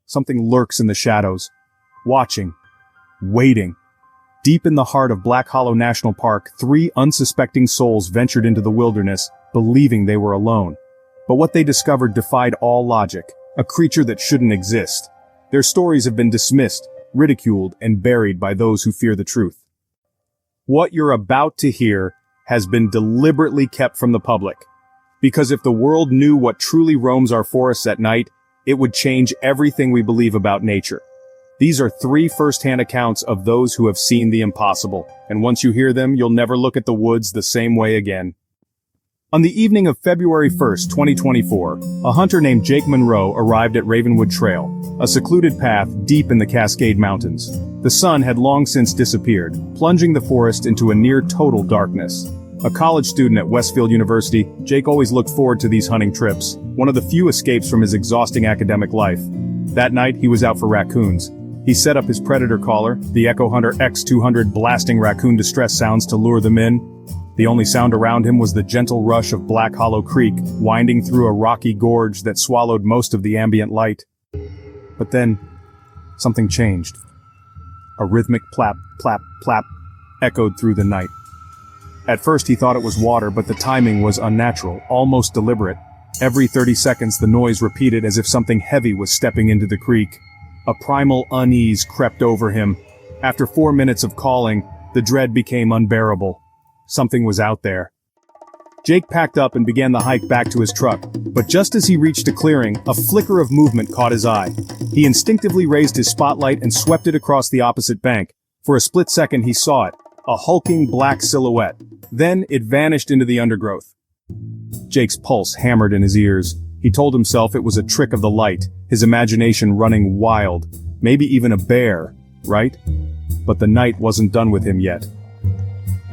something lurks in the shadows, watching, waiting. Deep in the heart of Black Hollow National Park, 3 unsuspecting souls ventured into the wilderness, believing they were alone. But what they discovered defied all logic, a creature that shouldn't exist. Their stories have been dismissed, ridiculed, and buried by those who fear the truth. What you're about to hear has been deliberately kept from the public. Because if the world knew what truly roams our forests at night, it would change everything we believe about nature. These are 3 first-hand accounts of those who have seen the impossible, and once you hear them, you'll never look at the woods the same way again. On the evening of February 1st, 2024, a hunter named Jake Monroe arrived at Ravenwood Trail, a secluded path deep in the Cascade Mountains. The sun had long since disappeared, plunging the forest into a near-total darkness. A college student at Westfield University, Jake always looked forward to these hunting trips, one of the few escapes from his exhausting academic life. That night, he was out for raccoons. He set up his predator caller, the Echo Hunter X200, blasting raccoon distress sounds to lure them in. The only sound around him was the gentle rush of Black Hollow Creek, winding through a rocky gorge that swallowed most of the ambient light. But then, something changed. A rhythmic plap, plap, plap echoed through the night. At first he thought it was water, but the timing was unnatural, almost deliberate. Every 30 seconds the noise repeated as if something heavy was stepping into the creek. A primal unease crept over him. After 4 minutes of calling, the dread became unbearable. Something was out there. Jake packed up and began the hike back to his truck, but just as he reached a clearing, a flicker of movement caught his eye. He instinctively raised his spotlight and swept it across the opposite bank. For a split second he saw it, a hulking black silhouette. Then it vanished into the undergrowth. Jake's pulse hammered in his ears. He told himself it was a trick of the light, his imagination running wild. Maybe even a bear, right? But the night wasn't done with him yet.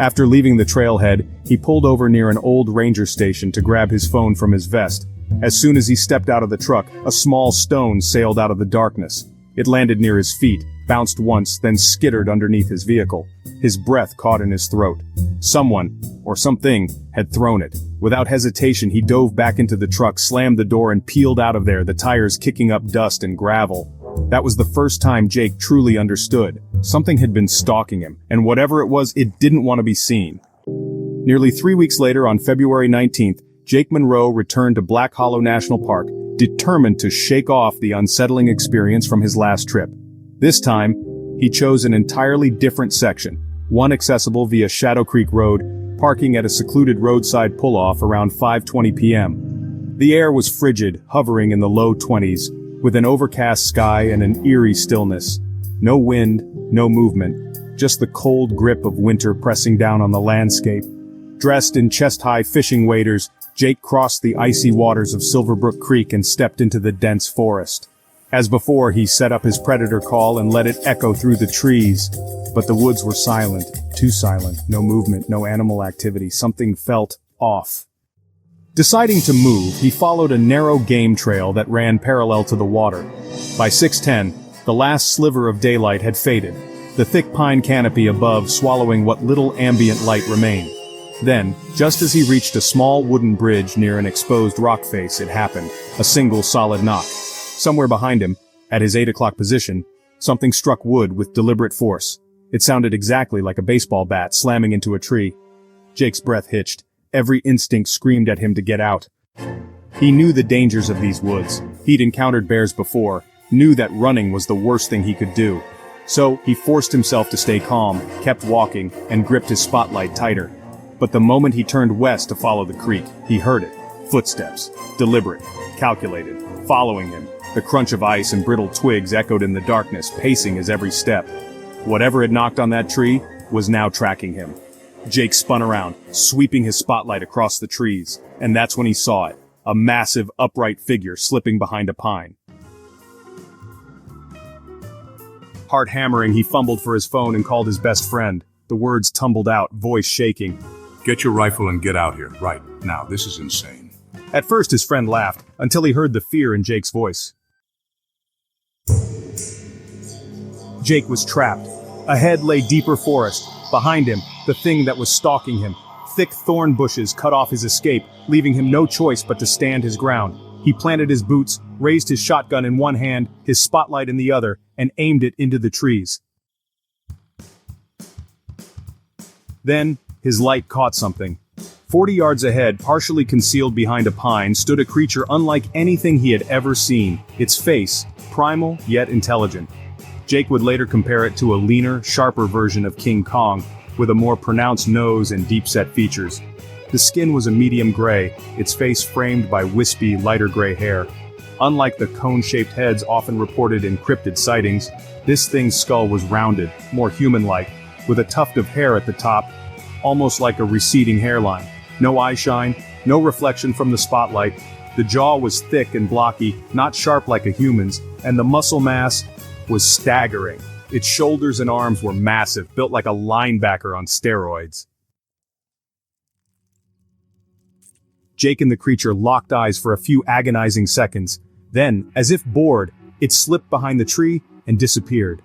After leaving the trailhead, he pulled over near an old ranger station to grab his phone from his vest. As soon as he stepped out of the truck, a small stone sailed out of the darkness. It landed near his feet, bounced once, then skittered underneath his vehicle. His breath caught in his throat. Someone, or something, had thrown it. Without hesitation, he dove back into the truck, slammed the door, and peeled out of there, the tires kicking up dust and gravel. That was the first time Jake truly understood. Something had been stalking him, and whatever it was, it didn't want to be seen. Nearly 3 weeks later, on February 19th, Jake Monroe returned to Black Hollow National Park, determined to shake off the unsettling experience from his last trip. This time, he chose an entirely different section, one accessible via Shadow Creek Road, parking at a secluded roadside pull-off around 5:20 p.m. The air was frigid, hovering in the low 20s, with an overcast sky and an eerie stillness. No wind, no movement, just the cold grip of winter pressing down on the landscape. Dressed in chest-high fishing waders, Jake crossed the icy waters of Silverbrook Creek and stepped into the dense forest. As before, he set up his predator call and let it echo through the trees. But the woods were silent, too silent, no movement, no animal activity. Something felt off. Deciding to move, he followed a narrow game trail that ran parallel to the water. By 6:10, the last sliver of daylight had faded, the thick pine canopy above swallowing what little ambient light remained. Then, just as he reached a small wooden bridge near an exposed rock face, it happened, a single solid knock. Somewhere behind him, at his 8 o'clock position, something struck wood with deliberate force. It sounded exactly like a baseball bat slamming into a tree. Jake's breath hitched. Every instinct screamed at him to get out. He knew the dangers of these woods. He'd encountered bears before, knew that running was the worst thing he could do. So, he forced himself to stay calm, kept walking, and gripped his spotlight tighter. But the moment he turned west to follow the creek, he heard it. Footsteps. Deliberate. Calculated. Following him. The crunch of ice and brittle twigs echoed in the darkness, pacing his every step. Whatever had knocked on that tree was now tracking him. Jake spun around, sweeping his spotlight across the trees, and that's when he saw it, a massive, upright figure slipping behind a pine. Heart hammering, he fumbled for his phone and called his best friend. The words tumbled out, voice shaking. "Get your rifle and get out here, right now. This is insane." At first his friend laughed, until he heard the fear in Jake's voice. Jake was trapped. Ahead lay deeper forest. Behind him, the thing that was stalking him. Thick thorn bushes cut off his escape, leaving him no choice but to stand his ground. He planted his boots, raised his shotgun in one hand, his spotlight in the other, and aimed it into the trees. Then, his light caught something. 40 yards ahead, partially concealed behind a pine, stood a creature unlike anything he had ever seen. Its face, primal yet intelligent. Jake would later compare it to a leaner, sharper version of King Kong, with a more pronounced nose and deep-set features. The skin was a medium gray, its face framed by wispy, lighter gray hair. Unlike the cone-shaped heads often reported in cryptid sightings, this thing's skull was rounded, more human-like, with a tuft of hair at the top, almost like a receding hairline. No eye shine, no reflection from the spotlight. The jaw was thick and blocky, not sharp like a human's, and the muscle mass was staggering. Its shoulders and arms were massive, built like a linebacker on steroids. Jake and the creature locked eyes for a few agonizing seconds. Then, as if bored, it slipped behind the tree and disappeared.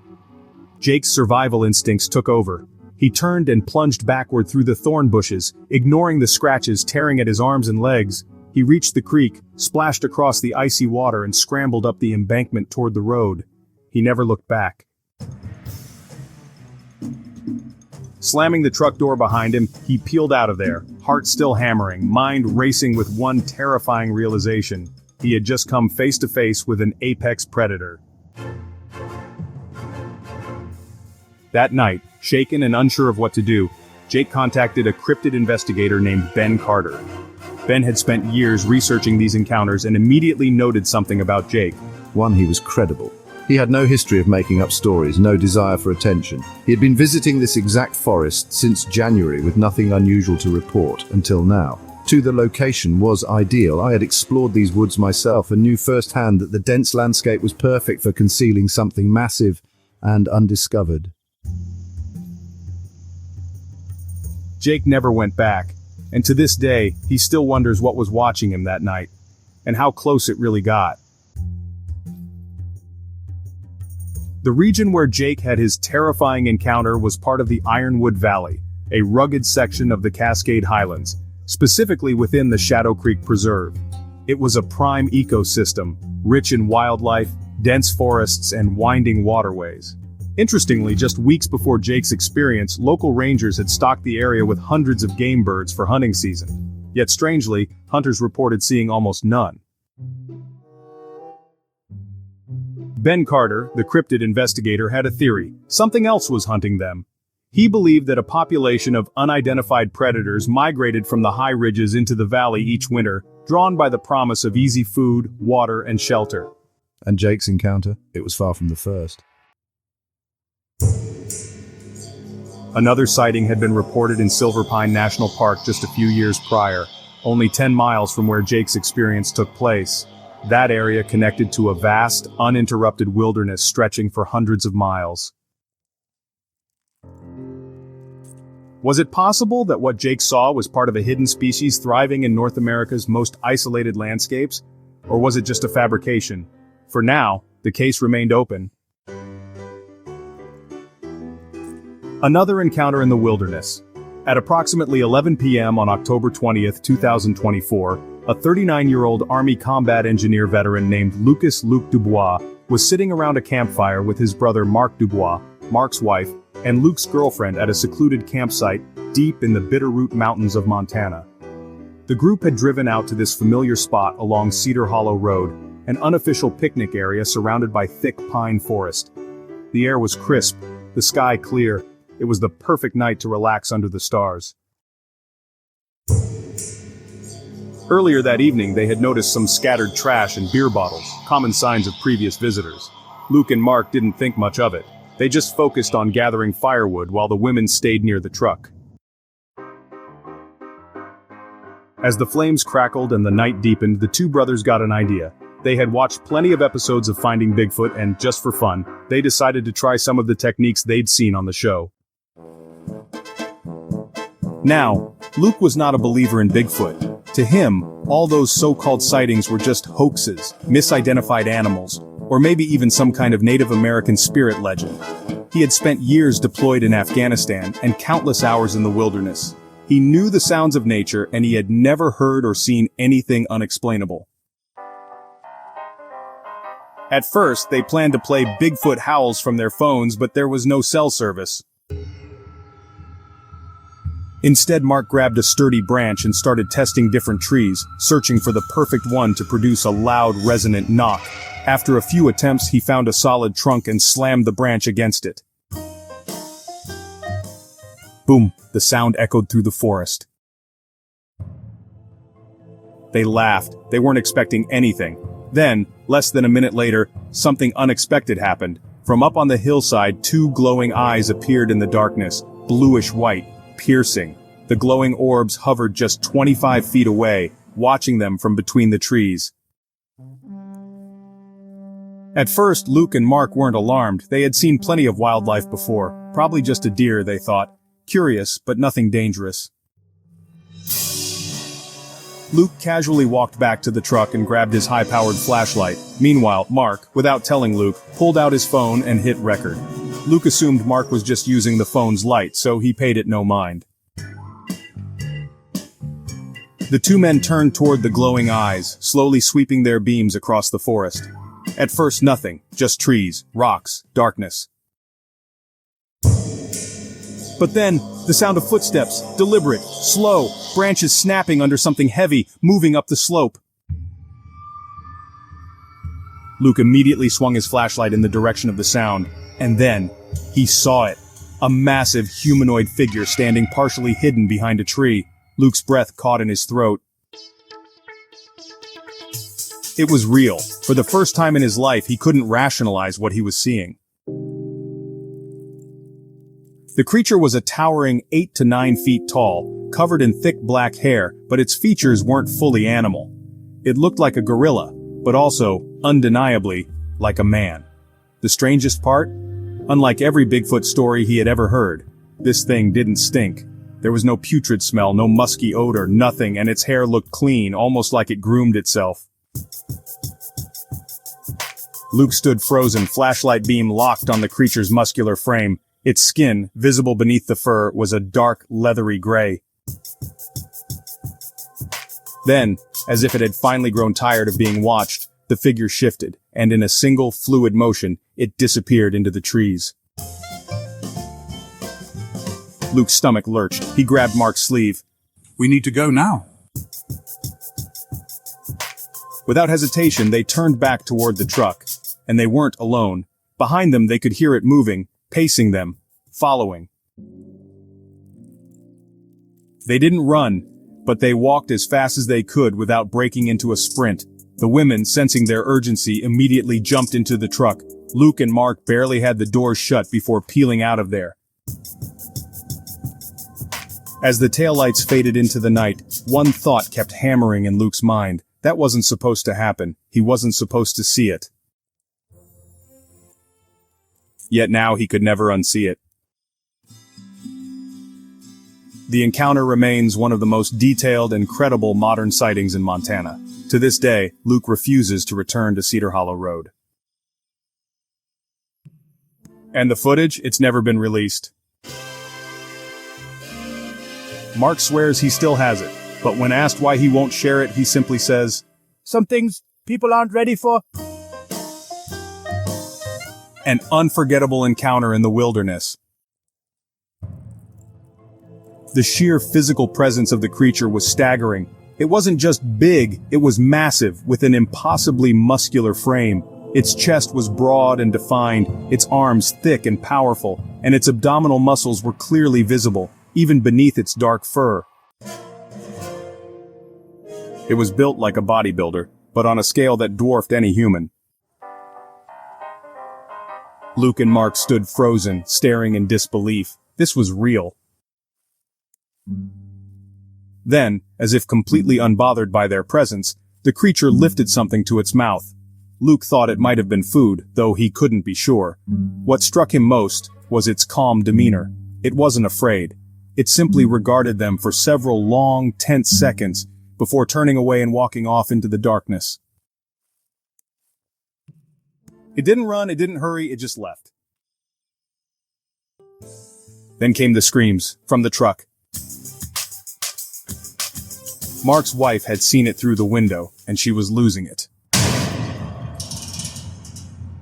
Jake's survival instincts took over. He turned and plunged backward through the thorn bushes, ignoring the scratches tearing at his arms and legs. He reached the creek, splashed across the icy water, and scrambled up the embankment toward the road. He never looked back. Slamming the truck door behind him, he peeled out of there, heart still hammering, mind racing with one terrifying realization. He had just come face to face with an apex predator. That night, shaken and unsure of what to do, Jake contacted a cryptid investigator named Ben Carter. Ben had spent years researching these encounters and immediately noted something about Jake. One, he was credible. He had no history of making up stories, no desire for attention. He had been visiting this exact forest since January with nothing unusual to report, until now. Two, the location was ideal. I had explored these woods myself and knew firsthand that the dense landscape was perfect for concealing something massive and undiscovered. Jake never went back, and to this day, he still wonders what was watching him that night, and how close it really got. The region where Jake had his terrifying encounter was part of the Ironwood Valley, a rugged section of the Cascade Highlands, specifically within the Shadow Creek Preserve. It was a prime ecosystem, rich in wildlife, dense forests, and winding waterways. Interestingly, just weeks before Jake's experience, local rangers had stocked the area with hundreds of game birds for hunting season. Yet strangely, hunters reported seeing almost none. Ben Carter, the cryptid investigator, had a theory. Something else was hunting them. He believed that a population of unidentified predators migrated from the high ridges into the valley each winter, drawn by the promise of easy food, water, and shelter. And Jake's encounter? It was far from the first. Another sighting had been reported in Silver Pine National Park just a few years prior, only 10 miles from where Jake's experience took place. That area connected to a vast, uninterrupted wilderness stretching for hundreds of miles. Was it possible that what Jake saw was part of a hidden species thriving in North America's most isolated landscapes? Or was it just a fabrication? For now, the case remained open. Another encounter in the wilderness. At approximately 11 p.m. on October 20, 2024, a 39-year-old Army combat engineer veteran named Luc Dubois was sitting around a campfire with his brother Marc Dubois, Marc's wife, and Luc's girlfriend at a secluded campsite deep in the Bitterroot Mountains of Montana. The group had driven out to this familiar spot along Cedar Hollow Road, an unofficial picnic area surrounded by thick pine forest. The air was crisp, the sky clear. It was the perfect night to relax under the stars. Earlier that evening, they had noticed some scattered trash and beer bottles, common signs of previous visitors. Luke and Mark didn't think much of it. They just focused on gathering firewood while the women stayed near the truck. As the flames crackled and the night deepened, the two brothers got an idea. They had watched plenty of episodes of Finding Bigfoot and, just for fun, they decided to try some of the techniques they'd seen on the show. Now, Luke was not a believer in Bigfoot. To him, all those so-called sightings were just hoaxes, misidentified animals, or maybe even some kind of Native American spirit legend. He had spent years deployed in Afghanistan and countless hours in the wilderness. He knew the sounds of nature, and he had never heard or seen anything unexplainable. At first, they planned to play Bigfoot howls from their phones, but there was no cell service. Instead, Mark grabbed a sturdy branch and started testing different trees, searching for the perfect one to produce a loud, resonant knock. After a few attempts, he found a solid trunk and slammed the branch against it. Boom! The sound echoed through the forest. They laughed. They weren't expecting anything. Then, less than a minute later, something unexpected happened. From up on the hillside, two glowing eyes appeared in the darkness, bluish-white, piercing. The glowing orbs hovered just 25 feet away, watching them from between the trees. At first, Luke and Mark weren't alarmed. They had seen plenty of wildlife before. Probably just a deer, they thought. Curious, but nothing dangerous. Luke casually walked back to the truck and grabbed his high-powered flashlight. Meanwhile, Mark, without telling Luke, pulled out his phone and hit record. Luke assumed Mark was just using the phone's light, so he paid it no mind. The two men turned toward the glowing eyes, slowly sweeping their beams across the forest. At first nothing, just trees, rocks, darkness. But then, the sound of footsteps, deliberate, slow, branches snapping under something heavy, moving up the slope. Luke immediately swung his flashlight in the direction of the sound, and then, he saw it. A massive humanoid figure standing partially hidden behind a tree. Luke's breath caught in his throat. It was real. For the first time in his life, he couldn't rationalize what he was seeing. The creature was a towering 8 to 9 feet tall, covered in thick black hair, but its features weren't fully animal. It looked like a gorilla, but also, undeniably, like a man. The strangest part? Unlike every Bigfoot story he had ever heard, this thing didn't stink. There was no putrid smell, no musky odor, nothing, and its hair looked clean, almost like it groomed itself. Luke stood frozen, flashlight beam locked on the creature's muscular frame. Its skin, visible beneath the fur, was a dark, leathery gray. Then, as if it had finally grown tired of being watched, the figure shifted, and in a single, fluid motion, it disappeared into the trees. Luke's stomach lurched. He grabbed Mark's sleeve. We need to go now. Without hesitation, they turned back toward the truck. And they weren't alone. Behind them, they could hear it moving, pacing them, following. They didn't run, but they walked as fast as they could without breaking into a sprint. The women, sensing their urgency, immediately jumped into the truck. Luke and Mark barely had the doors shut before peeling out of there. As the taillights faded into the night, one thought kept hammering in Luke's mind. That wasn't supposed to happen. He wasn't supposed to see it. Yet now he could never unsee it. The encounter remains one of the most detailed and credible modern sightings in Montana. To this day, Luke refuses to return to Cedar Hollow Road. And the footage, it's never been released. Mark swears he still has it, but when asked why he won't share it, he simply says, "Some things people aren't ready for." An unforgettable encounter in the wilderness. The sheer physical presence of the creature was staggering. It wasn't just big, it was massive, with an impossibly muscular frame. Its chest was broad and defined, its arms thick and powerful, and its abdominal muscles were clearly visible, even beneath its dark fur. It was built like a bodybuilder, but on a scale that dwarfed any human. Luke and Mark stood frozen, staring in disbelief. This was real. Then, as if completely unbothered by their presence, the creature lifted something to its mouth. Luke thought it might have been food, though he couldn't be sure. What struck him most was its calm demeanor. It wasn't afraid. It simply regarded them for several long, tense seconds before turning away and walking off into the darkness. It didn't run, it didn't hurry, it just left. Then came the screams from the truck. Mark's wife had seen it through the window, and she was losing it.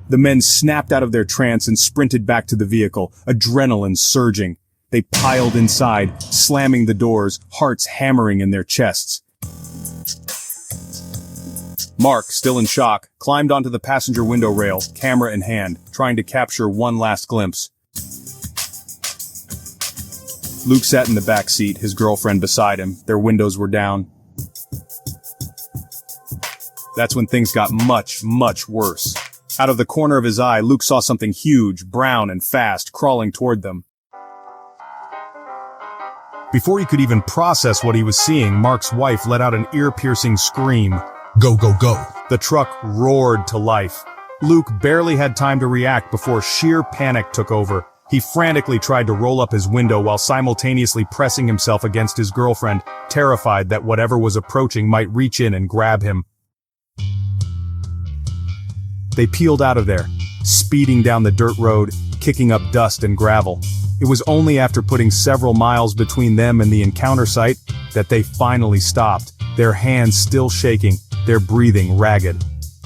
The men snapped out of their trance and sprinted back to the vehicle, adrenaline surging. They piled inside, slamming the doors, hearts hammering in their chests. Mark, still in shock, climbed onto the passenger window rail, camera in hand, trying to capture one last glimpse. Luke sat in the back seat, his girlfriend beside him. Their windows were down. That's when things got much, much worse. Out of the corner of his eye, Luke saw something huge, brown and fast, crawling toward them. Before he could even process what he was seeing, Mark's wife let out an ear-piercing scream. Go, go, go. The truck roared to life. Luke barely had time to react before sheer panic took over. He frantically tried to roll up his window while simultaneously pressing himself against his girlfriend, terrified that whatever was approaching might reach in and grab him. They peeled out of there, speeding down the dirt road, kicking up dust and gravel. It was only after putting several miles between them and the encounter site that they finally stopped, their hands still shaking, their breathing ragged.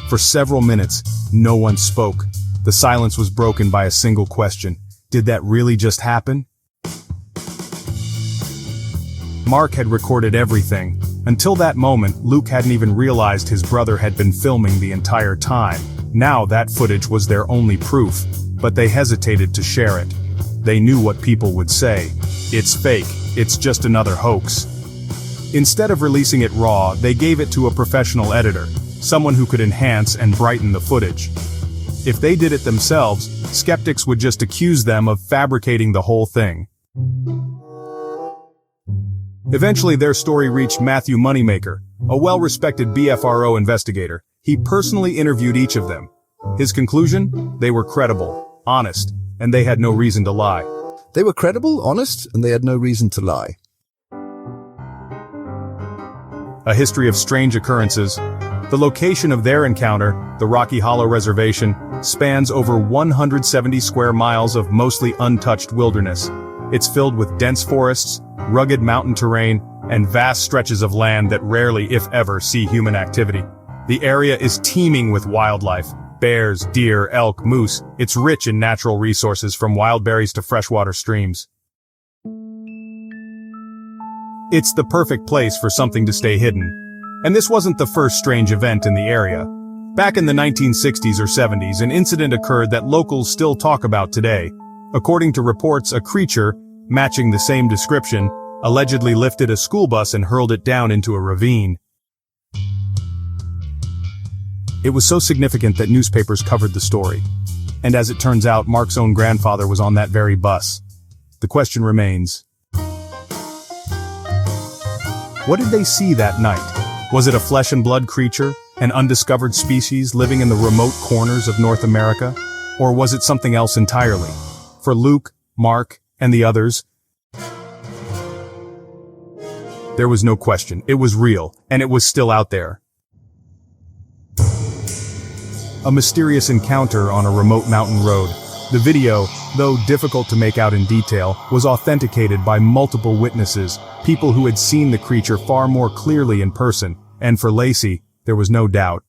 For several minutes, no one spoke. The silence was broken by a single question. Did that really just happen? Mark had recorded everything. Until that moment, Luke hadn't even realized his brother had been filming the entire time. Now that footage was their only proof, but they hesitated to share it. They knew what people would say. It's fake, it's just another hoax. Instead of releasing it raw, they gave it to a professional editor, someone who could enhance and brighten the footage. If they did it themselves, skeptics would just accuse them of fabricating the whole thing. Eventually their story reached Matthew Moneymaker, a well-respected BFRO investigator. He personally interviewed each of them. His conclusion? They were credible, honest, and they had no reason to lie. They were credible, honest, and they had no reason to lie. A history of strange occurrences. The location of their encounter, the Rocky Hollow Reservation, spans over 170 square miles of mostly untouched wilderness. It's filled with dense forests, rugged mountain terrain, and vast stretches of land that rarely, if ever, see human activity. The area is teeming with wildlife. Bears, deer, elk, moose. It's rich in natural resources from wild berries to freshwater streams. It's the perfect place for something to stay hidden. And this wasn't the first strange event in the area. Back in the 1960s or 70s, an incident occurred that locals still talk about today. According to reports, a creature, matching the same description, allegedly lifted a school bus and hurled it down into a ravine. It was so significant that newspapers covered the story. And as it turns out, Mark's own grandfather was on that very bus. The question remains, what did they see that night? Was it a flesh and blood creature, an undiscovered species living in the remote corners of North America? Or was it something else entirely? For Luke, Mark, and the others, there was no question. It was real, and it was still out there. A mysterious encounter on a remote mountain road. The video, though difficult to make out in detail, was authenticated by multiple witnesses, people who had seen the creature far more clearly in person, and for Lacey, there was no doubt.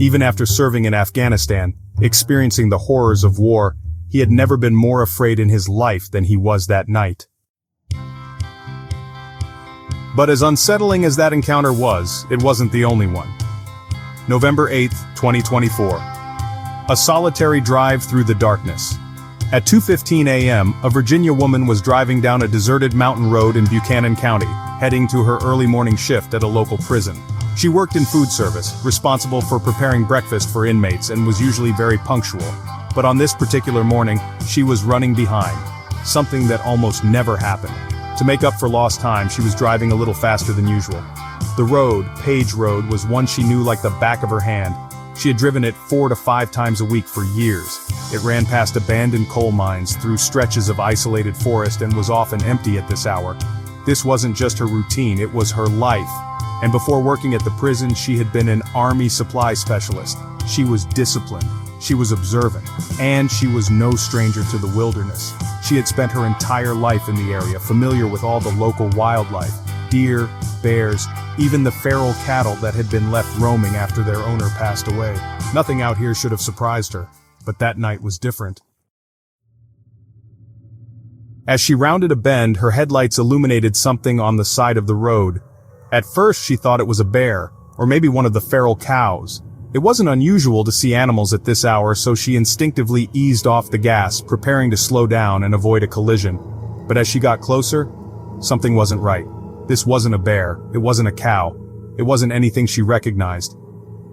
Even after serving in Afghanistan, experiencing the horrors of war, he had never been more afraid in his life than he was that night. But as unsettling as that encounter was, it wasn't the only one. November 8, 2024. A solitary drive through the darkness. At 2:15 a.m., a Virginia woman was driving down a deserted mountain road in Buchanan County, heading to her early morning shift at a local prison. She worked in food service, responsible for preparing breakfast for inmates, and was usually very punctual. But on this particular morning, she was running behind, something that almost never happened. To make up for lost time, she was driving a little faster than usual. The road, Page Road, was one she knew like the back of her hand. She had driven it 4 to 5 times a week for years. It ran past abandoned coal mines, through stretches of isolated forest, and was often empty at this hour. This wasn't just her routine, it was her life. And before working at the prison, she had been an army supply specialist. She was disciplined, she was observant, and she was no stranger to the wilderness. She had spent her entire life in the area, familiar with all the local wildlife. deer, bears, even the feral cattle that had been left roaming after their owner passed away. Nothing out here should have surprised her, but that night was different. As she rounded a bend, her headlights illuminated something on the side of the road. At first she thought it was a bear, or maybe one of the feral cows. It wasn't unusual to see animals at this hour, so she instinctively eased off the gas, preparing to slow down and avoid a collision. But as she got closer, something wasn't right. This wasn't a bear, it wasn't a cow, it wasn't anything she recognized.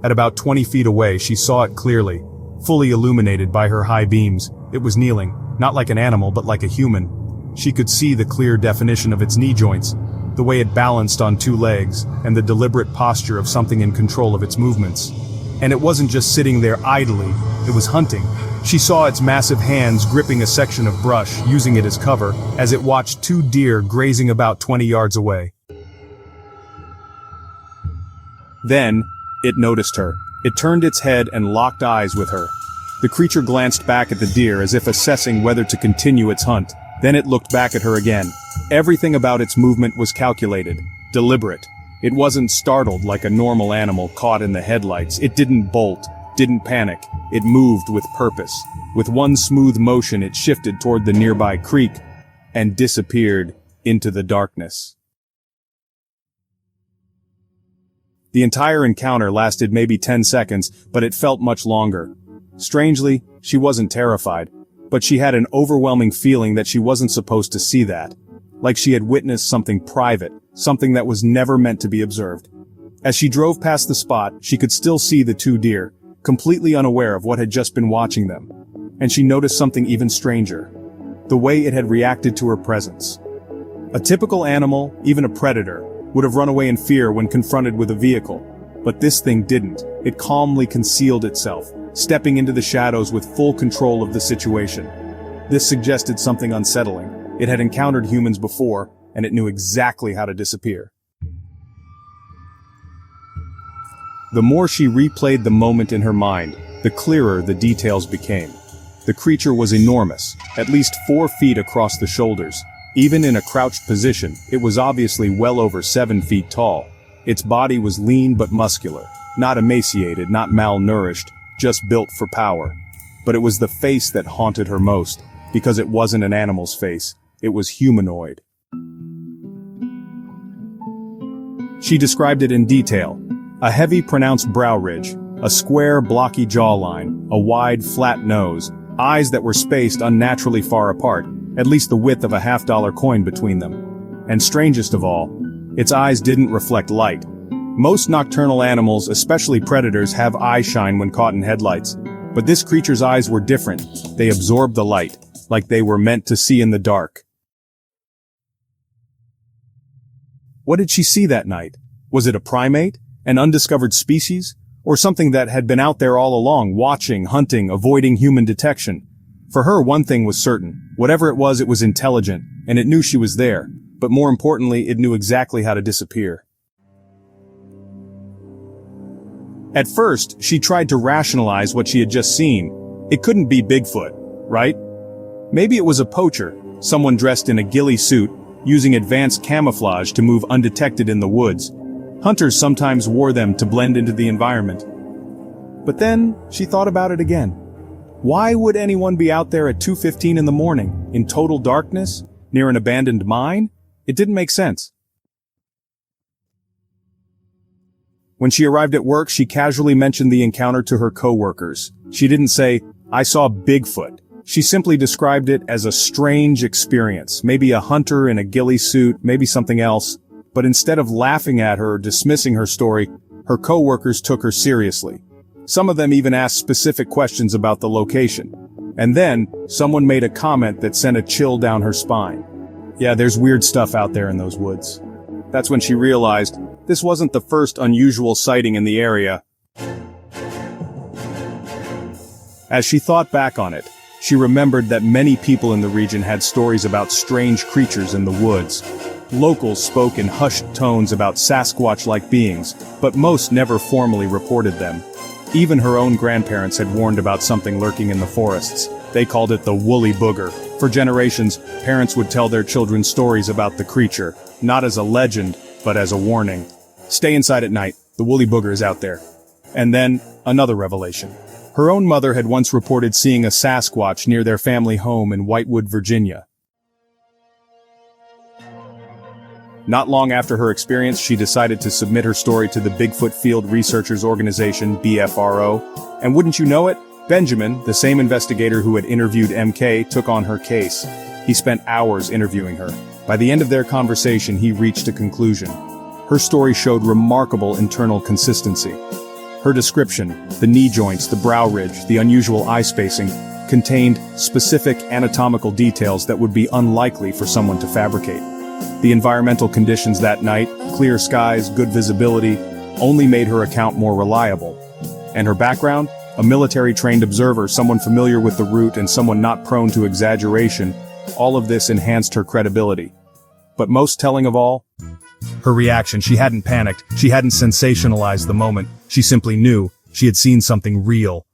At about 20 feet away, she saw it clearly, fully illuminated by her high beams. It was kneeling, not like an animal but like a human. She could see the clear definition of its knee joints, the way it balanced on two legs, and the deliberate posture of something in control of its movements. And it wasn't just sitting there idly, it was hunting. She saw its massive hands gripping a section of brush, using it as cover, as it watched two deer grazing about 20 yards away. Then, it noticed her. It turned its head and locked eyes with her. The creature glanced back at the deer as if assessing whether to continue its hunt. Then it looked back at her again. Everything about its movement was calculated, deliberate. It wasn't startled like a normal animal caught in the headlights. It didn't bolt, didn't panic. It moved with purpose. With one smooth motion, it shifted toward the nearby creek and disappeared into the darkness. The entire encounter lasted maybe 10 seconds, but it felt much longer. Strangely, she wasn't terrified, but she had an overwhelming feeling that she wasn't supposed to see that. Like she had witnessed something private, something that was never meant to be observed. As she drove past the spot, she could still see the two deer, completely unaware of what had just been watching them. And she noticed something even stranger. The way it had reacted to her presence. A typical animal, even a predator, would have run away in fear when confronted with a vehicle. But this thing didn't. It calmly concealed itself, stepping into the shadows with full control of the situation. This suggested something unsettling. It had encountered humans before, and it knew exactly how to disappear. The more she replayed the moment in her mind, the clearer the details became. The creature was enormous, at least 4 feet across the shoulders. Even in a crouched position, it was obviously well over 7 feet tall. Its body was lean but muscular, not emaciated, not malnourished, just built for power. But it was the face that haunted her most, because it wasn't an animal's face, it was humanoid. She described it in detail. A heavy, pronounced brow ridge, a square, blocky jawline, a wide, flat nose, eyes that were spaced unnaturally far apart, at least the width of a $50 coin between them. And strangest of all, its eyes didn't reflect light. Most nocturnal animals, especially predators, have eye shine when caught in headlights. But this creature's eyes were different. They absorbed the light, like they were meant to see in the dark. What did she see that night? Was it a primate? An undiscovered species? Or something that had been out there all along, watching, hunting, avoiding human detection? For her, one thing was certain. Whatever it was intelligent, and it knew she was there. But more importantly, it knew exactly how to disappear. At first, she tried to rationalize what she had just seen. It couldn't be Bigfoot, right? Maybe it was a poacher, someone dressed in a ghillie suit, using advanced camouflage to move undetected in the woods. Hunters sometimes wore them to blend into the environment. But then, she thought about it again. Why would anyone be out there at 2:15 in the morning, in total darkness, near an abandoned mine? It didn't make sense. When she arrived at work, she casually mentioned the encounter to her coworkers. She didn't say, "I saw Bigfoot." She simply described it as a strange experience, maybe a hunter in a ghillie suit, maybe something else. But instead of laughing at her or dismissing her story, her coworkers took her seriously. Some of them even asked specific questions about the location. And then, someone made a comment that sent a chill down her spine. Yeah, there's weird stuff out there in those woods. That's when she realized this wasn't the first unusual sighting in the area. As she thought back on it, she remembered that many people in the region had stories about strange creatures in the woods. Locals spoke in hushed tones about Sasquatch-like beings, but most never formally reported them. Even her own grandparents had warned about something lurking in the forests. They called it the woolly booger. For generations, parents would tell their children stories about the creature, not as a legend, but as a warning. Stay inside at night, the woolly booger is out there. And then, another revelation. Her own mother had once reported seeing a Sasquatch near their family home in Whitewood, Virginia. Not long after her experience, she decided to submit her story to the Bigfoot Field Researchers Organization, BFRO. And wouldn't you know it, Benjamin, the same investigator who had interviewed MK, took on her case. He spent hours interviewing her. By the end of their conversation, he reached a conclusion. Her story showed remarkable internal consistency. Her description, the knee joints, the brow ridge, the unusual eye spacing, contained specific anatomical details that would be unlikely for someone to fabricate. The environmental conditions that night, clear skies, good visibility, only made her account more reliable. And her background? A military-trained observer, someone familiar with the route and someone not prone to exaggeration, all of this enhanced her credibility. But most telling of all? Her reaction. She hadn't panicked, she hadn't sensationalized the moment, she simply knew she had seen something real.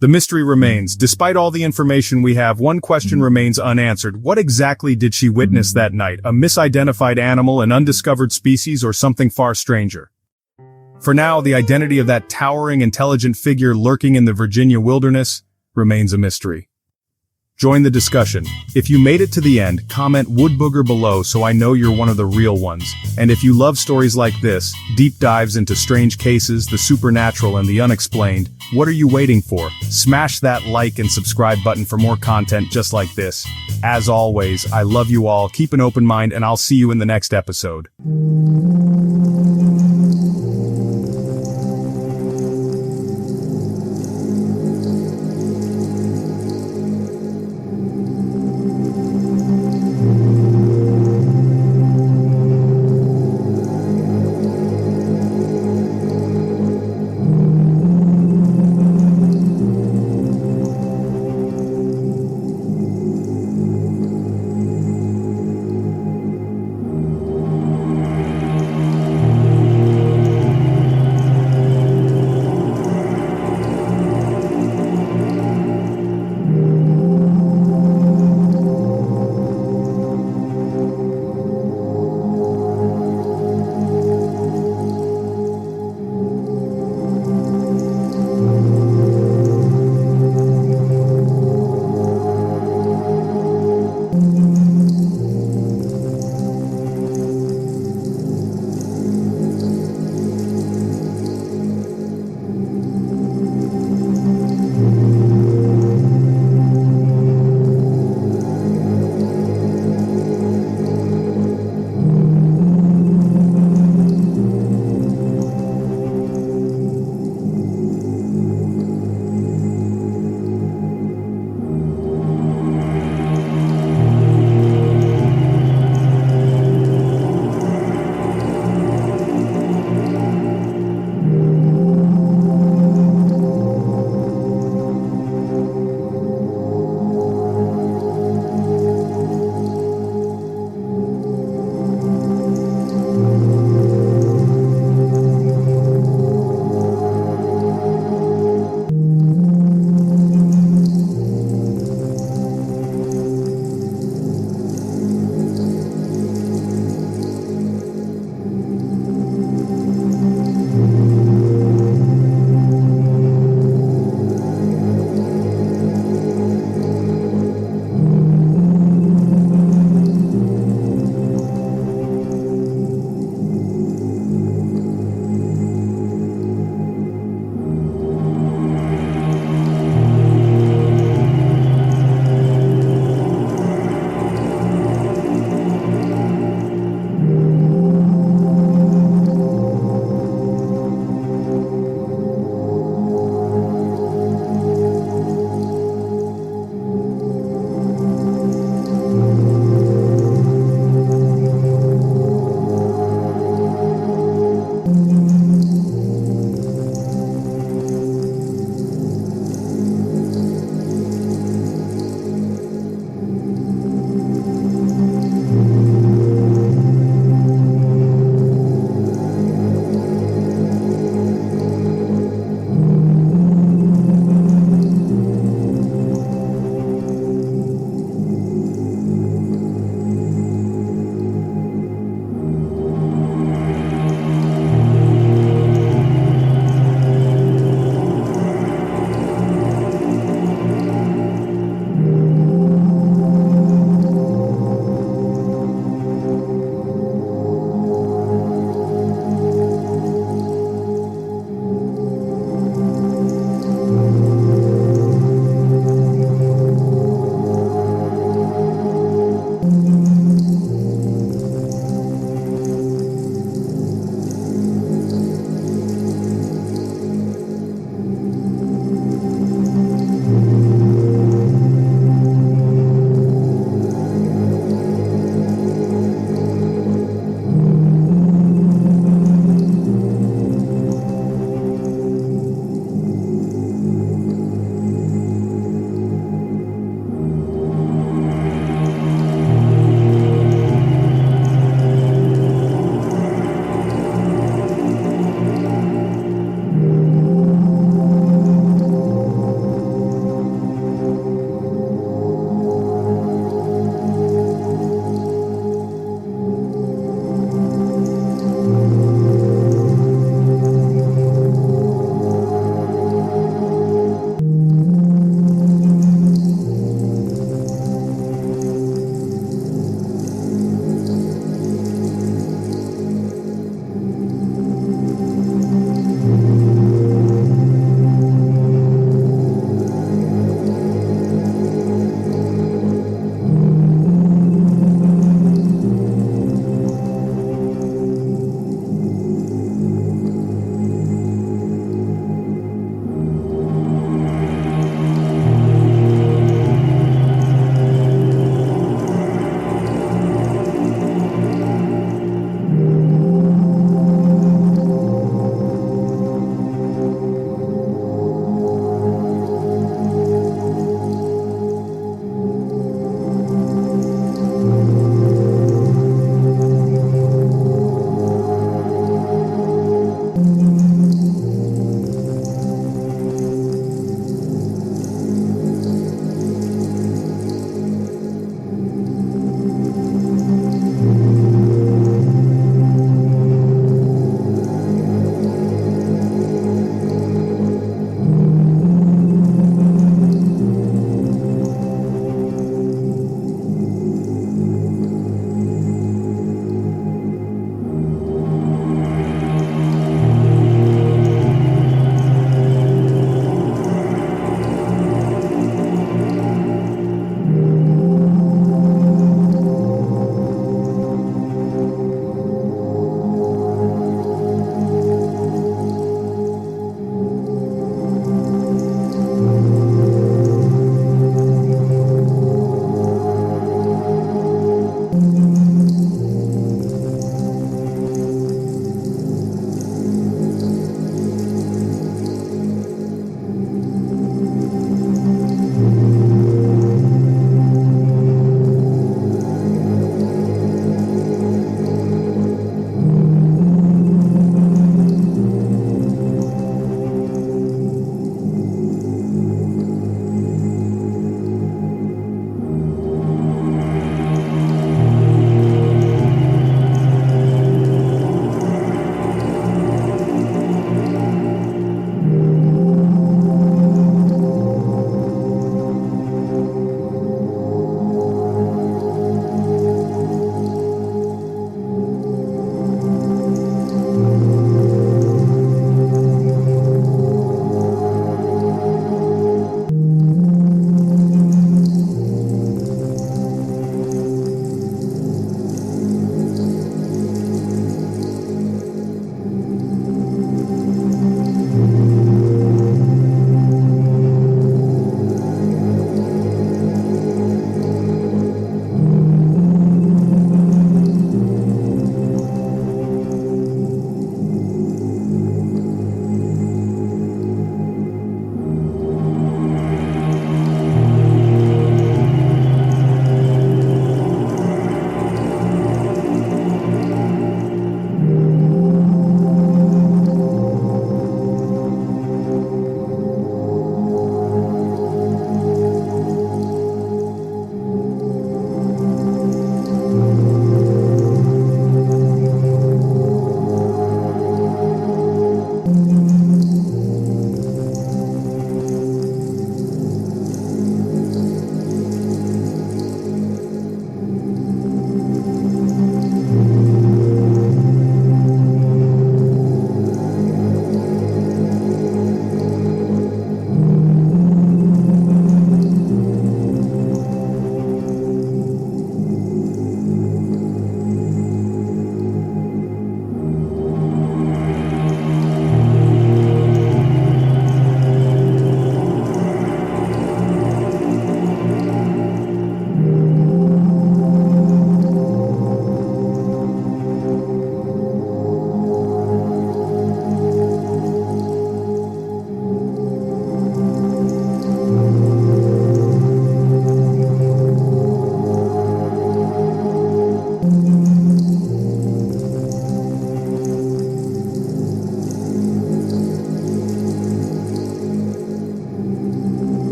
The mystery remains. Despite all the information we have, one question remains unanswered. What exactly did she witness that night? A misidentified animal, an undiscovered species, or something far stranger? For now, the identity of that towering, intelligent figure lurking in the Virginia wilderness remains a mystery. Join the discussion. If you made it to the end, comment wood booger below so I know you're one of the real ones. And if you love stories like this, deep dives into strange cases, the supernatural and the unexplained, what are you waiting for? Smash that like and subscribe button for more content just like this. As always, I love you all, keep an open mind, and I'll see you in the next episode.